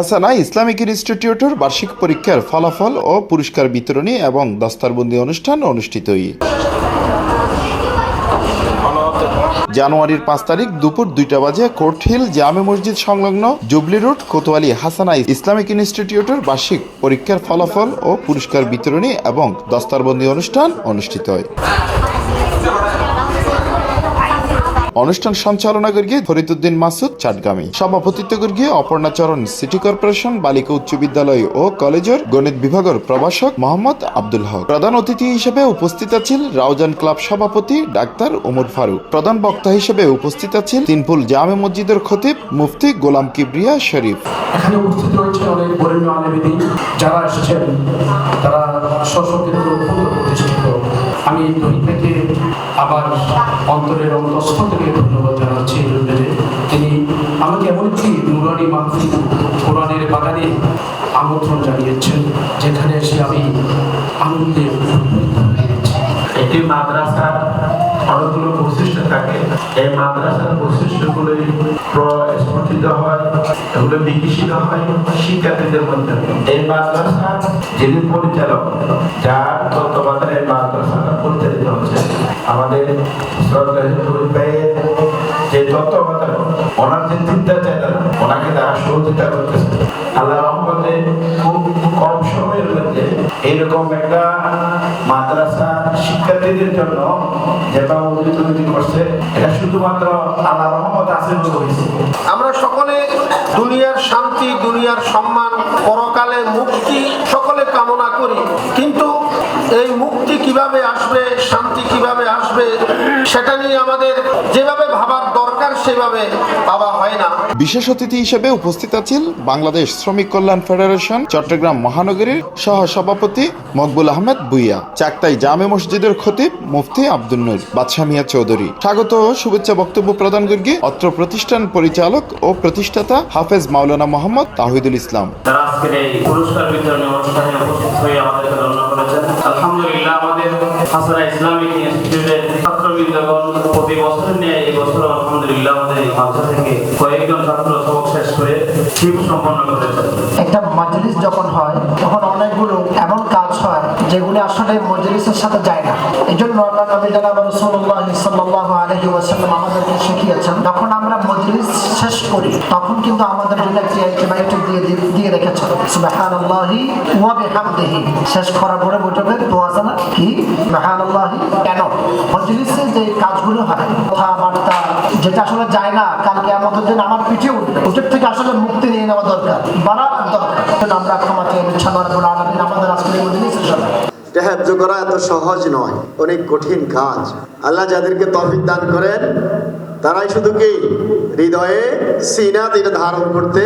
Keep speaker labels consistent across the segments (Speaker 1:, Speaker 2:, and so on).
Speaker 1: হাসানা ইসলামিক ইনস্টিটিউটের বার্ষিক পরীক্ষার ফলাফল ও পুরস্কার বিতরণী এবং দস্তারবন্দি অনুষ্ঠান অনুষ্ঠিত জানুয়ারির 5 তারিখ দুপুর 2টা বাজে কোর্ট হিল জামে মসজিদ সংলগ্ন জুবলি রোড কোতোয়ালি হাসানা ইসলামিক ইনস্টিটিউটের বার্ষিক পরীক্ষার ফলাফল ও পুরস্কার বিতরণী এবং দস্তারবন্দি অনুষ্ঠান অনুষ্ঠিত হয়। অনুষ্ঠান সঞ্চালনা করিয়ে ফরিদউদ্দিন মাসুদ চাটগামী, সভাপতিত্ব করিয়ে অপর্ণাচরণ সিটি কর্পোরেশন বালিকা উচ্চ বিদ্যালয় ও কলেজের গণিত বিভাগের প্রভাষক মোহাম্মদ আব্দুল হক। প্রধান অতিথি হিসেবে উপস্থিত আছেন রাউজান ক্লাব সভাপতি ডাক্তার ওমর ফারুক। প্রধান বক্তা হিসেবে উপস্থিত আছেন তিনপুল জামে মসজিদের খতিব মুফতি গোলাম কিবরিয়া শরীফ।
Speaker 2: এখানে উপস্থিত রয়েছে অনেক বরেণ্য আলেমীন যারা এসেছেন, তারা স্বশক্তির উপর প্রতিষ্ঠিত। আমি দুই থেকে আবার অন্তরের অন্তঃস্থ থেকে ধন্যবাদ জানাচ্ছি তিনি আমাকে এমন একটি নুরানি মাহফিল কোরআনের বাগানে আমন্ত্রণ জানিয়েছেন, যেখানে এসে আমি আনন্দে
Speaker 3: একটি মাদ্রাসার অনেকগুলো বৈশিষ্ট্য থাকে। এই মাদ্রাসার বৈশিষ্ট্যগুলোই স্ফুটিত হয়, এগুলো বিকশিত হয় শিক্ষার্থীদের মধ্যে। এই মাদ্রাসার যিনি পরিচালক, যার তত্ত্বাবধানে এই মাদ্রাসাটা পরিচালিত হচ্ছে, আমাদের সরকারি যে তত্ত্বাবধান, ওনার যে চিন্তা চেতনা, ওনাকে তারা সহযোগিতা করতেছে। আল্লাহ রহমতে খুব কম সময়ের মধ্যে এইরকম একটা মাদ্রাসা শিক্ষার্থীদের জন্য যেটা তৈরি করছে, এটা শুধুমাত্র আল্লাহ রহমত আছে বলে হয়েছে।
Speaker 4: আমরা সকলে দুনিয়ার শান্তি, দুনিয়ার সম্মান, পরকালে মুক্তি সকলে কামনা করি, কিন্তু এই মুক্তি কিভাবে আসবে, শান্তি কিভাবে আসবে, সেটা নিয়ে আমাদের যেভাবে ভাবার দরকার সেভাবে ভাবা হয় না।
Speaker 1: বিশেষ অতিথি হিসেবে উপস্থিত আছেন বাংলাদেশ শ্রমিক কল্যাণ ফেডারেশন চট্টগ্রাম মহানগরীর সহ সভাপতি মকবুল আহমেদ ভুইয়া, চাকতাই জামে মসজিদের খতিব মুফতি আব্দুল নূর বাদশা মিয়া চৌধুরী। স্বাগত ও শুভেচ্ছা বক্তব্য প্রদান করিয়ে অত্র প্রতিষ্ঠান পরিচালক ও প্রতিষ্ঠাতা হাফেজ মাওলানা মোহাম্মদ তাহিদুল ইসলাম।
Speaker 5: আজকের এই পুরস্কার বিতরণী অনুষ্ঠানে উপস্থিত হয়ে আমাদেরকে ধন্য করেছেন। আলহামদুলিল্লাহ, আমাদের হাসানা ইসলামিক ইনস্টিটিউটের ছাত্রবৃন্দগণ প্রতি বছর নিয়ে এই বছর আলহামদুলিল্লাহ আমাদের এই মাদ্রাসা থেকে কয়েকজন ছাত্র সবক শেষ করে শিব সম্পন্ন করেছেন।
Speaker 6: একটা মাজলিস যখন হয় তখন অনেকগুলো এমন কাজ হয় যেগুলো আসলে মজলিসের সাথে যায় না। এই জন্য আল্লাহ নবী জনাব রাসূলুল্লাহ সাল্লাল্লাহু আলাইহি ওয়াসাল্লাম আমাদেরকে শিখিয়েছেন, যখন আমরা মজলিস শেষ করি তখন কিন্তু আমাদের জন্য একটু দিয়ে রেখেছেন সুবহানাল্লাহি ওয়া বিহামদিহি। শেষ করার পরে বলবে দোয়া জানা কি সুবহানাল্লাহি। কেন মজলিসে যে কাজগুলো হয়, কথাবার্তা যেটা আসলে যায় না, কাল কিয়ামতের দিন আমার পিঠে উঠবে, ওটার থেকে আসলে মুক্তি নিয়ে নেওয়া দরকার, বাড়ার দরকার। আমরা ক্ষমা চেয়ে আমাদের আজকের মজলিসের সময়
Speaker 7: হেফজ করা এত সহজ নয়, অনেক কঠিন কাজ। আল্লাহ যাদেরকে তৌফিক দান করেন তারাই শুধু কি হৃদয়ে সিনাত এটা ধারণ করতে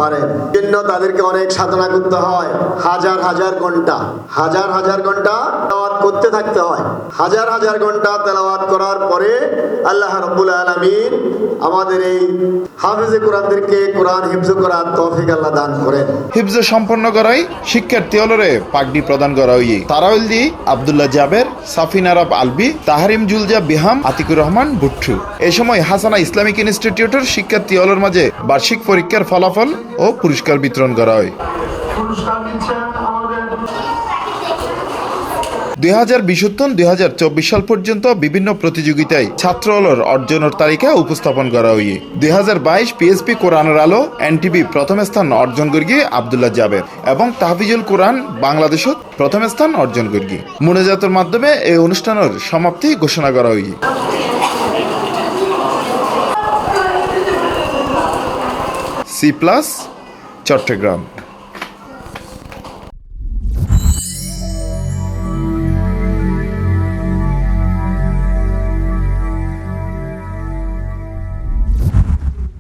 Speaker 7: পারেন। জন্য তাদেরকে অনেক সাধনা করতে হয়, হাজার হাজার ঘন্টা তেলাওয়াত করতে থাকতে হয়। হাজার হাজার ঘন্টা তেলাওয়াত করার পরে আল্লাহ রাব্বুল আলামিন আমাদের এই হাফেজে কোরআনদেরকে কোরআন হিফজ করার তৌফিক আল্লাহ দান করেন।
Speaker 1: হিফজ সম্পন্ন করাই শিক্ষার্থী হলরে পাগড়ি প্রদান করা হই তারাউল দি আব্দুল্লাহ জাবের, সাফিন আরব আলবি, তাহারিম জুলজা বিহাম, আতিকুর রহমান ভুট্টু। এই সময় হাসানা ইসলামিক ইনস্টিটিউটের শিক্ষার্থী হলের মাঝে বার্ষিক পরীক্ষার ফলাফল ও পুরস্কার বিতরণ করা হয়। 2020-2024 সাল পর্যন্ত বিভিন্ন প্রতিযোগিতায় ছাত্র হলের অর্জনের তালিকা উপস্থাপন করা হয়। 2022 পিএসপি কোরআনের আলো এনটিভি প্রথম স্থান অর্জন করি আব্দুল্লাহ জাবের এবং তাহফিজুল কোরআন বাংলাদেশত প্রথম স্থান অর্জন করি। মুনাজাতের মাধ্যমে এই অনুষ্ঠানের সমাপ্তি ঘোষণা করা হয়। C+ চট্টগ্রাম।